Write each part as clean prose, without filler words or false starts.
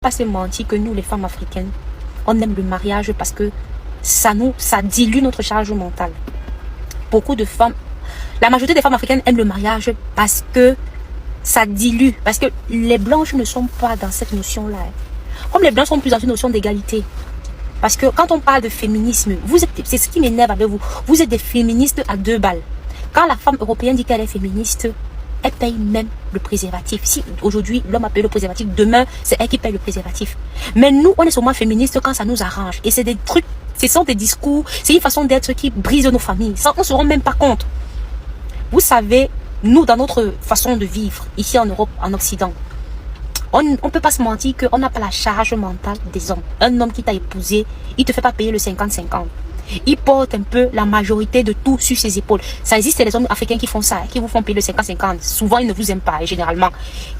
pas se mentir que nous, les femmes africaines, on aime le mariage parce que ça dilue notre charge mentale. Beaucoup de femmes, la majorité des femmes africaines aiment le mariage parce que ça dilue, parce que les blanches ne sont pas dans cette notion-là. Comme les blancs sont plus dans une notion d'égalité. Parce que quand on parle de féminisme, c'est ce qui m'énerve avec vous. Vous êtes des féministes à 2 balles. Quand la femme européenne dit qu'elle est féministe, elle paye même le préservatif. Si aujourd'hui l'homme a payé le préservatif, demain c'est elle qui paye le préservatif. Mais nous, on est seulement féministes quand ça nous arrange. Et c'est des trucs, ce sont des discours, c'est une façon d'être qui brise nos familles. Ça, on ne se rend même pas compte. Vous savez, nous, dans notre façon de vivre, ici en Europe, en Occident, on ne peut pas se mentir qu'on n'a pas la charge mentale des hommes. Un homme qui t'a épousé, il ne te fait pas payer le 50-50. Il porte un peu la majorité de tout sur ses épaules. Ça existe, les hommes africains qui font ça, qui vous font payer le 50-50. Souvent, ils ne vous aiment pas, généralement.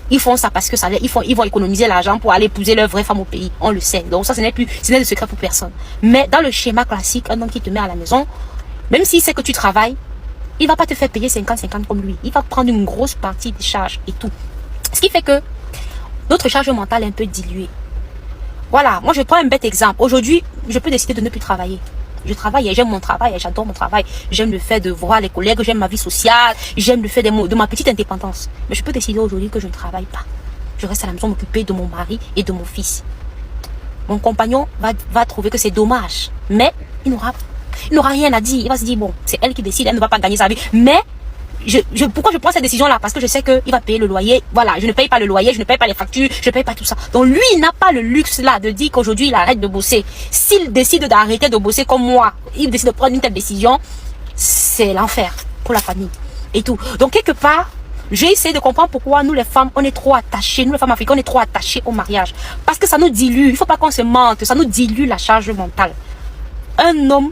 Ils font ça parce que ils vont économiser l'argent pour aller épouser leur vraie femme au pays. On le sait. Donc ça, ce n'est de secret pour personne. Mais dans le schéma classique, un homme qui te met à la maison, même s'il sait que tu travailles, il ne va pas te faire payer 50-50 comme lui. Il va prendre une grosse partie des charges et tout. Ce qui fait que notre charge mentale est un peu diluée. Voilà, moi je prends un bête exemple. Aujourd'hui, je peux décider de ne plus travailler. Je travaille et j'aime mon travail, et j'adore mon travail. J'aime le fait de voir les collègues, j'aime ma vie sociale, j'aime le fait de ma petite indépendance. Mais je peux décider aujourd'hui que je ne travaille pas. Je reste à la maison m'occuper de mon mari et de mon fils. Mon compagnon va trouver que c'est dommage. Mais il n'aura rien à dire. Il va se dire, bon, c'est elle qui décide, elle ne va pas gagner sa vie. Mais pourquoi je prends cette décision-là? Parce que je sais qu'il va payer le loyer. Voilà, je ne paye pas le loyer, je ne paye pas les factures, je ne paye pas tout ça. Donc lui, il n'a pas le luxe-là de dire qu'aujourd'hui, il arrête de bosser. S'il décide d'arrêter de bosser comme moi, il décide de prendre une telle décision, c'est l'enfer pour la famille et tout. Donc quelque part, j'ai essayé de comprendre pourquoi nous les femmes, on est trop attachées, nous les femmes africaines, on est trop attachées au mariage. Parce que ça nous dilue, il ne faut pas qu'on se mente, ça nous dilue la charge mentale. Un homme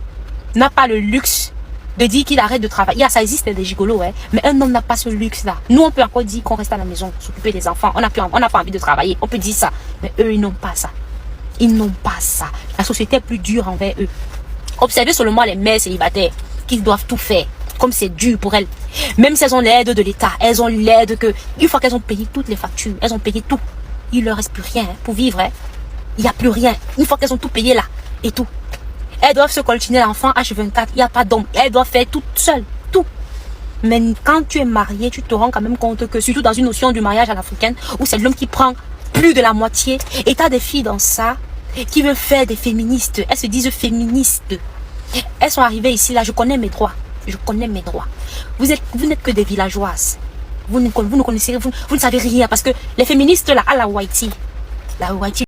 n'a pas le luxe de dire qu'il arrête de travailler. Ça existe des gigolos, hein, mais un homme n'a pas ce luxe-là. Nous, on peut encore dire qu'on reste à la maison, s'occuper des enfants. On n'a pas envie de travailler. On peut dire ça. Mais eux, ils n'ont pas ça. Ils n'ont pas ça. La société est plus dure envers eux. Observez seulement les mères célibataires qui doivent tout faire. Comme c'est dur pour elles. Même si elles ont l'aide de l'État, elles ont l'aide que... Une fois qu'elles ont payé toutes les factures, elles ont payé tout. Il ne leur reste plus rien hein, pour vivre. Hein. Il n'y a plus rien. Une fois qu'elles ont tout payé là et tout. Elles doivent se coltiner l'enfant H24. Il n'y a pas d'homme. Elles doivent faire tout seules. Tout. Mais quand tu es marié, tu te rends quand même compte que, surtout dans une notion du mariage à l'africaine, où c'est l'homme qui prend plus de la moitié, et tu as des filles dans ça qui veulent faire des féministes. Elles se disent féministes. Elles sont arrivées ici, là, je connais mes droits. Je connais mes droits. Vous n'êtes que des villageoises. Vous ne connaissez, vous ne savez rien. Parce que les féministes, là, à la Whitey,